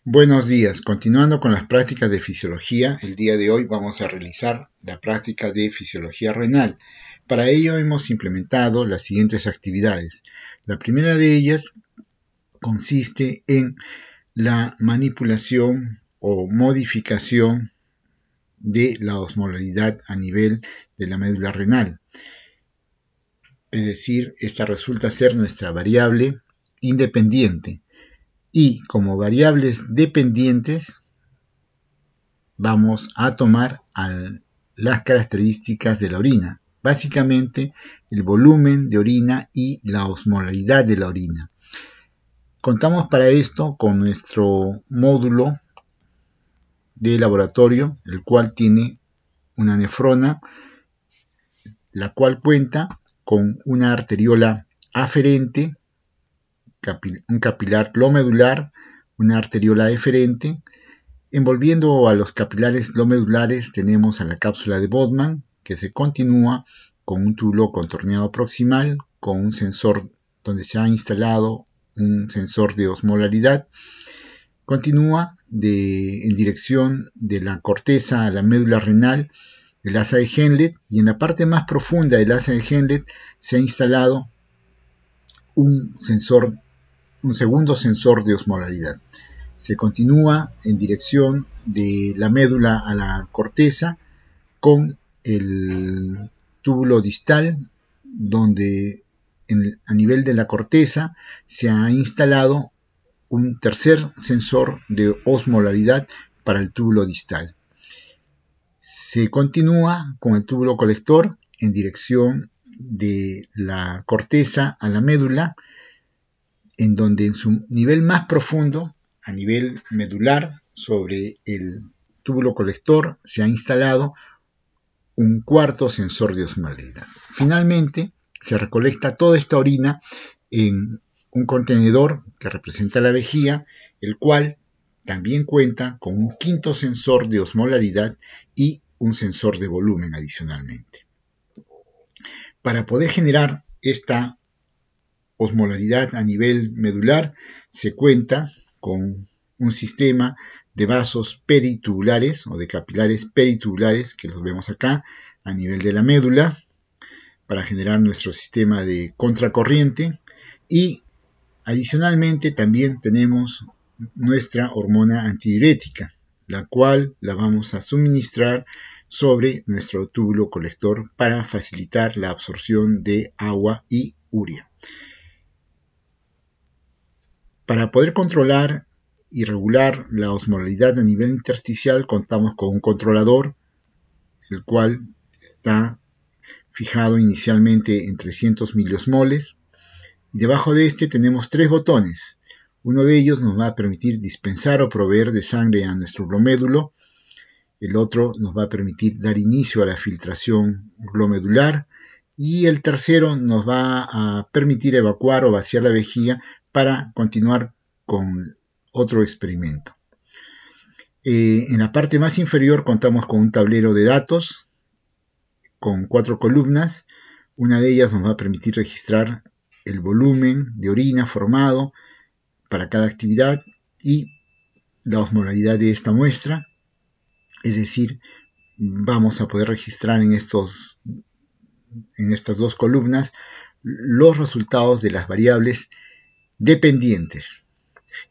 Buenos días. Continuando con las prácticas de fisiología, el día de hoy vamos a realizar la práctica de fisiología renal. Para ello hemos implementado las siguientes actividades. La primera de ellas consiste en la manipulación o modificación de la osmolaridad a nivel de la médula renal. Es decir, esta resulta ser nuestra variable independiente. Y como variables dependientes vamos a tomar las características de la orina, básicamente el volumen de orina y la osmolaridad de la orina. Contamos para esto con nuestro módulo de laboratorio, el cual tiene una nefrona, la cual cuenta con una arteriola aferente, un capilar glomedular, una arteriola eferente. Envolviendo a los capilares glomedulares tenemos a la cápsula de Bowman, que se continúa con un túbulo contorneado proximal, con un sensor donde se ha instalado un sensor de osmolaridad. Continúa en dirección de la corteza a la médula renal el asa de Henle, y en la parte más profunda del asa de Henle se ha instalado un segundo sensor de osmolaridad. Se continúa en dirección de la médula a la corteza con el túbulo distal, donde a nivel de la corteza se ha instalado un tercer sensor de osmolaridad para el túbulo distal. Se continúa con el túbulo colector en dirección de la corteza a la médula, en donde en su nivel más profundo, a nivel medular, sobre el túbulo colector se ha instalado un cuarto sensor de osmolaridad. Finalmente, se recolecta toda esta orina en un contenedor que representa la vejiga, el cual también cuenta con un quinto sensor de osmolaridad y un sensor de volumen adicionalmente. Para poder generar esta osmolaridad a nivel medular, se cuenta con un sistema de vasos peritubulares o de capilares peritubulares, que los vemos acá a nivel de la médula, para generar nuestro sistema de contracorriente. Y adicionalmente también tenemos nuestra hormona antidiurética, la cual la vamos a suministrar sobre nuestro túbulo colector para facilitar la absorción de agua y urea. Para poder controlar y regular la osmolaridad a nivel intersticial contamos con un controlador, el cual está fijado inicialmente en 300 miliosmoles, y debajo de este tenemos tres botones. Uno de ellos nos va a permitir dispensar o proveer de sangre a nuestro glomédulo, el otro nos va a permitir dar inicio a la filtración glomedular, y el tercero nos va a permitir evacuar o vaciar la vejiga para continuar con otro experimento. En la parte más inferior contamos con un tablero de datos con 4 columnas. Una de ellas nos va a permitir registrar el volumen de orina formado para cada actividad y la osmolaridad de esta muestra. Es decir, vamos a poder registrar en estas dos columnas los resultados de las variables dependientes.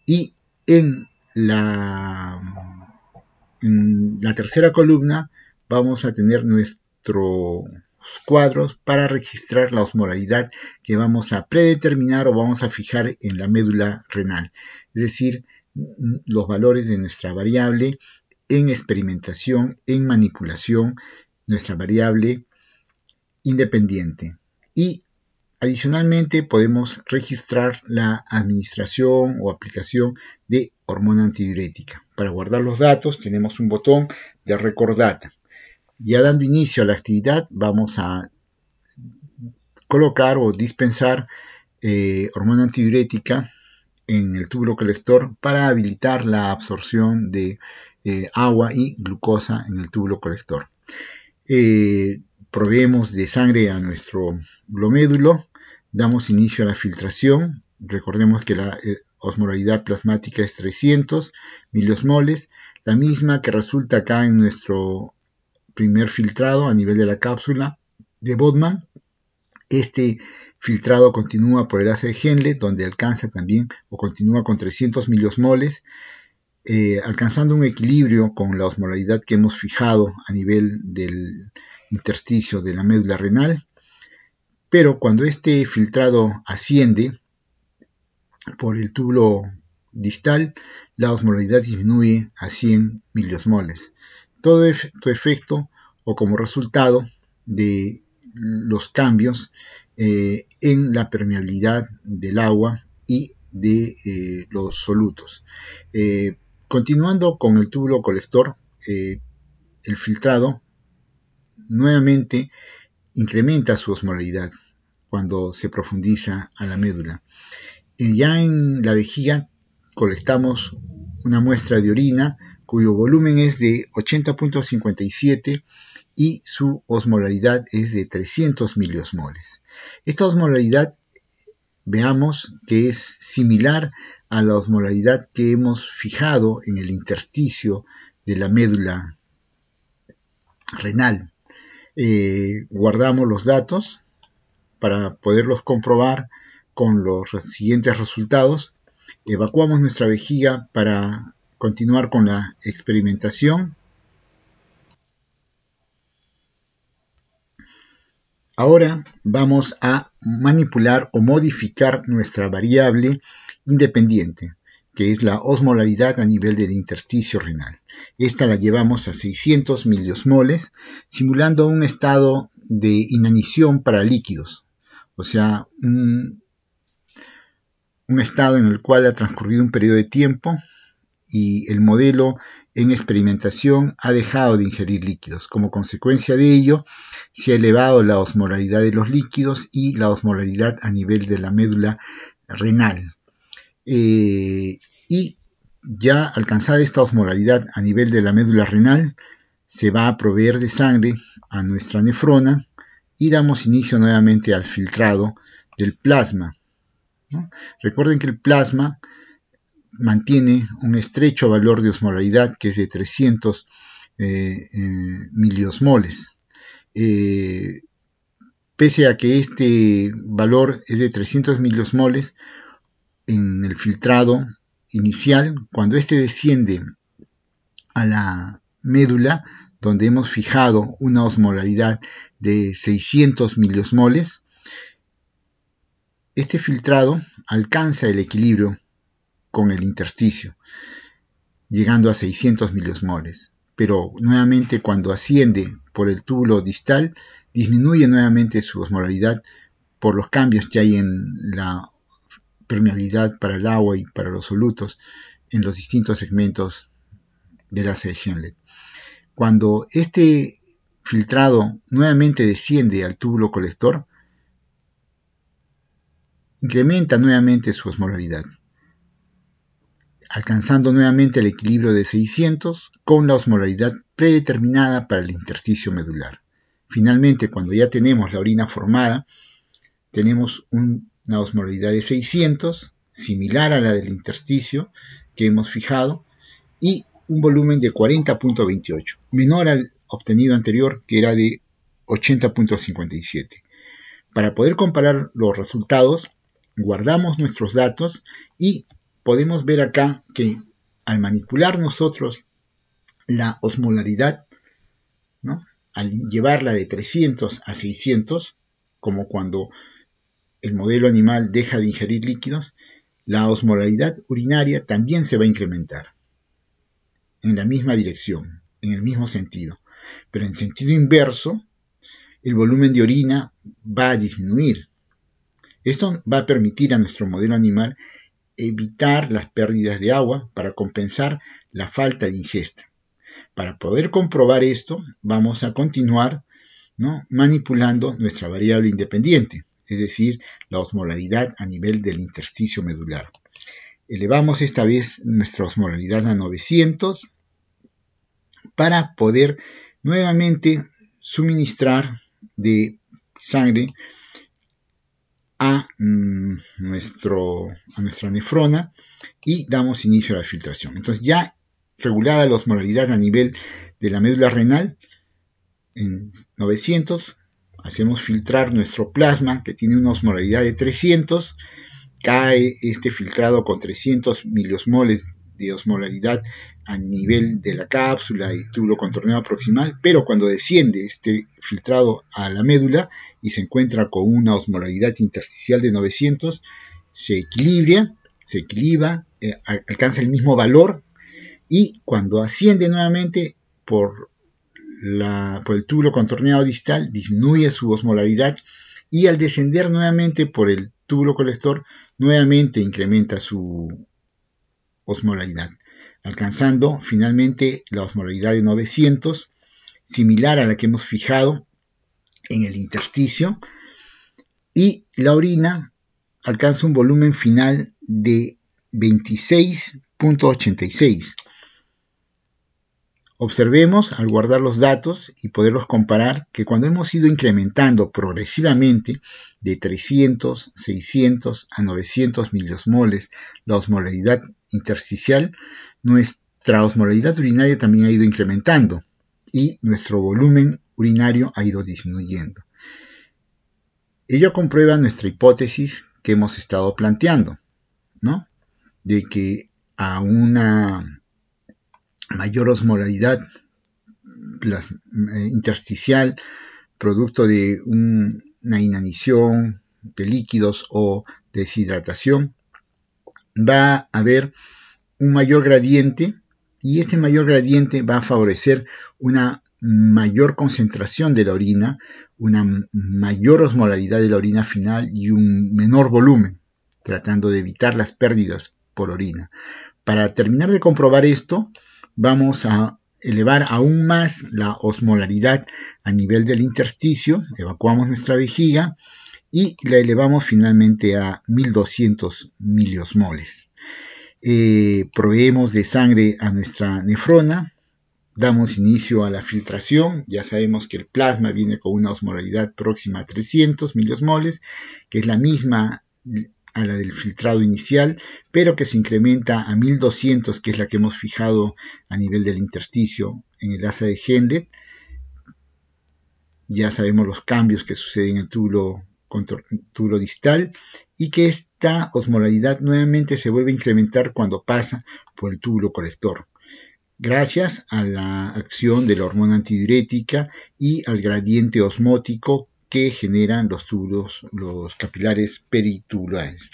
Y en la tercera columna vamos a tener nuestros cuadros para registrar la osmolaridad que vamos a predeterminar o vamos a fijar en la médula renal. Es decir, los valores de nuestra variable en experimentación, en manipulación, nuestra variable independiente. Y adicionalmente podemos registrar la administración o aplicación de hormona antidiurética. Para guardar los datos tenemos un botón de Record Data. Ya dando inicio a la actividad vamos a colocar o dispensar hormona antidiurética en el túbulo colector para habilitar la absorción de agua y glucosa en el túbulo colector. Proveemos de sangre a nuestro glomédulo, damos inicio a la filtración Recordemos que la osmolaridad plasmática es 300 miliosmoles, la misma que resulta acá en nuestro primer filtrado a nivel de la cápsula de Bodman. Este filtrado continúa por el asa de Henle, donde alcanza también o continúa con 300 miliosmoles, alcanzando un equilibrio con la osmolaridad que hemos fijado a nivel del intersticio de la médula renal. Pero cuando este filtrado asciende por el túbulo distal, la osmolaridad disminuye a 100 miliosmoles. Todo efecto o como resultado de los cambios en la permeabilidad del agua y de los solutos. Continuando con el túbulo colector, el filtrado nuevamente incrementa su osmolaridad cuando se profundiza a la médula. Ya en la vejiga colectamos una muestra de orina cuyo volumen es de 80.57 y su osmolaridad es de 300 miliosmoles. Esta osmolaridad veamos que es similar a la osmolaridad que hemos fijado en el intersticio de la médula renal. Guardamos los datos para poderlos comprobar con los siguientes resultados. Evacuamos nuestra vejiga para continuar con la experimentación. Ahora vamos a manipular o modificar nuestra variable independiente, que es la osmolaridad a nivel del intersticio renal. Esta la llevamos a 600 miliosmoles, simulando un estado de inanición para líquidos, o sea, un estado en el cual ha transcurrido un periodo de tiempo y el modelo en experimentación ha dejado de ingerir líquidos. Como consecuencia de ello, se ha elevado la osmolaridad de los líquidos y la osmolaridad a nivel de la médula renal. Y ya alcanzada esta osmolaridad a nivel de la médula renal, se va a proveer de sangre a nuestra nefrona y damos inicio nuevamente al filtrado del plasma, ¿no? Recuerden que el plasma mantiene un estrecho valor de osmolaridad que es de 300 miliosmoles. Pese a que este valor es de 300 miliosmoles, en el filtrado inicial, cuando este desciende a la médula, donde hemos fijado una osmolaridad de 600 miliosmoles, este filtrado alcanza el equilibrio con el intersticio, llegando a 600 miliosmoles. Pero nuevamente cuando asciende por el túbulo distal, disminuye nuevamente su osmolaridad por los cambios que hay en la permeabilidad para el agua y para los solutos en los distintos segmentos del asa de Henle. Cuando este filtrado nuevamente desciende al túbulo colector, incrementa nuevamente su osmolaridad, alcanzando nuevamente el equilibrio de 600 con la osmolaridad predeterminada para el intersticio medular. Finalmente, cuando ya tenemos la orina formada, tenemos una osmolaridad de 600, similar a la del intersticio que hemos fijado, y un volumen de 40.28, menor al obtenido anterior, que era de 80.57. Para poder comparar los resultados, guardamos nuestros datos y podemos ver acá que al manipular nosotros la osmolaridad, ¿no?, al llevarla de 300 a 600, como cuando el modelo animal deja de ingerir líquidos, la osmolaridad urinaria también se va a incrementar en la misma dirección, en el mismo sentido. Pero en sentido inverso, el volumen de orina va a disminuir. Esto va a permitir a nuestro modelo animal evitar las pérdidas de agua para compensar la falta de ingesta. Para poder comprobar esto, vamos a continuar, ¿no?, manipulando nuestra variable independiente, es decir, la osmolaridad a nivel del intersticio medular. Elevamos esta vez nuestra osmolaridad a 900 para poder nuevamente suministrar de sangre a nuestra nefrona y damos inicio a la filtración. Entonces, ya regulada la osmolaridad a nivel de la médula renal, en 900, hacemos filtrar nuestro plasma, que tiene una osmolaridad de 300, cae este filtrado con 300 miliosmoles de osmolaridad a nivel de la cápsula y túbulo contorneado proximal, pero cuando desciende este filtrado a la médula y se encuentra con una osmolaridad intersticial de 900, se equilibra, alcanza el mismo valor, y cuando asciende nuevamente por el túbulo contorneado distal, disminuye su osmolaridad, y al descender nuevamente por el túbulo colector, nuevamente incrementa su osmolaridad, alcanzando finalmente la osmolaridad de 900, similar a la que hemos fijado en el intersticio, y la orina alcanza un volumen final de 26.86. Observemos al guardar los datos y poderlos comparar que cuando hemos ido incrementando progresivamente de 300, 600 a 900 miliosmoles la osmolaridad intersticial, nuestra osmolaridad urinaria también ha ido incrementando y nuestro volumen urinario ha ido disminuyendo. Ello comprueba nuestra hipótesis que hemos estado planteando, ¿no? De que a una mayor osmolaridad intersticial, producto de una inanición de líquidos o deshidratación, va a haber un mayor gradiente, y este mayor gradiente va a favorecer una mayor concentración de la orina, una mayor osmolaridad de la orina final y un menor volumen, tratando de evitar las pérdidas por orina. Para terminar de comprobar esto, vamos a elevar aún más la osmolaridad a nivel del intersticio, evacuamos nuestra vejiga y la elevamos finalmente a 1200 miliosmoles. Proveemos de sangre a nuestra nefrona, damos inicio a la filtración. Ya sabemos que el plasma viene con una osmolaridad próxima a 300 miliosmoles, que es la misma a la del filtrado inicial, pero que se incrementa a 1200, que es la que hemos fijado a nivel del intersticio en el asa de Hendlet. Ya sabemos los cambios que suceden en el túbulo distal, y que esta osmolaridad nuevamente se vuelve a incrementar cuando pasa por el túbulo colector, gracias a la acción de la hormona antidiurética y al gradiente osmótico que generan los capilares peritubulares.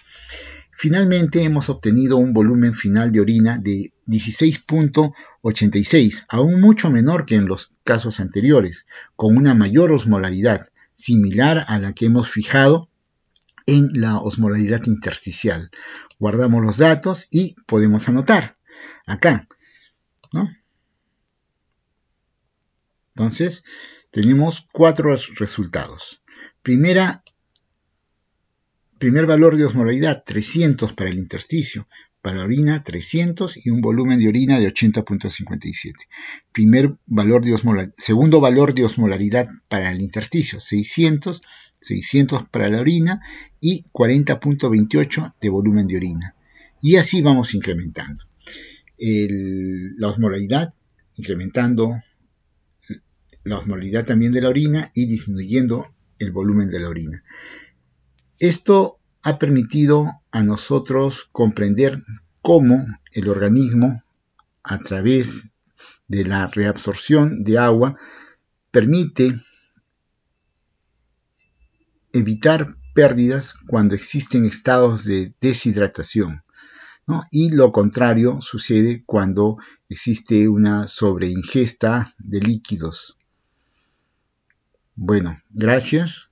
Finalmente hemos obtenido un volumen final de orina de 16.86, aún mucho menor que en los casos anteriores, con una mayor osmolaridad, similar a la que hemos fijado en la osmolaridad intersticial. Guardamos los datos y podemos anotar acá, ¿no? Entonces, tenemos 4 resultados. Primer valor de osmolaridad, 300 para el intersticio. Para la orina, 300 y un volumen de orina de 80.57. Segundo valor de osmolaridad para el intersticio, 600 para la orina y 40.28 de volumen de orina. Y así vamos incrementando la osmolaridad, incrementando la osmolaridad también de la orina y disminuyendo el volumen de la orina. Esto ha permitido a nosotros comprender cómo el organismo, a través de la reabsorción de agua, permite evitar pérdidas cuando existen estados de deshidratación, ¿no? Y lo contrario sucede cuando existe una sobreingesta de líquidos. Bueno, gracias.